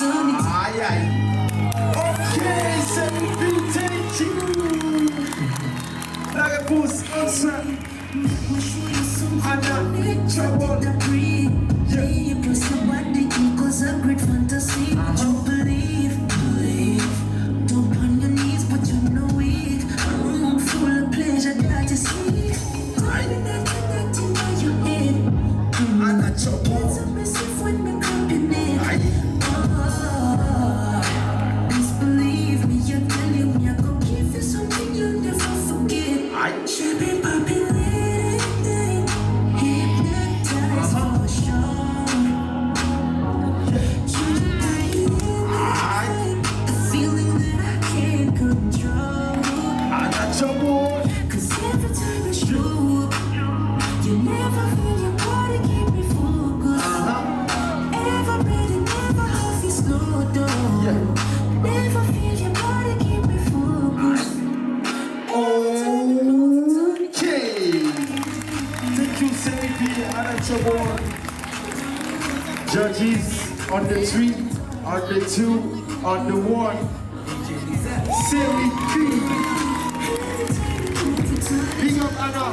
Aye, aye. Okay, Seri, thank you. Like a boost, answer. I'm not trouble. Yeah. Somebody equals a great fantasy. Don't believe. Don't on your knees, but you know it. A room full of pleasure that you see. Darling, I'm connecting by your head. I'm not trouble. It's a massive when we clapping it. Please believe me, you're telling me I go give you something you'll never forget. Should be populated, hypnotized for sure. Should be the feeling that I can't control. I'm not trouble. 'Cause every time I show up, you never feel your body keep me focused. Ever ready, never half you slow down. Never feel your body keep me focused. Okay. Thank you, Seri. I'm not trouble. Judges on the 3, on the 2, on the 1. Seri. Big up, Anna.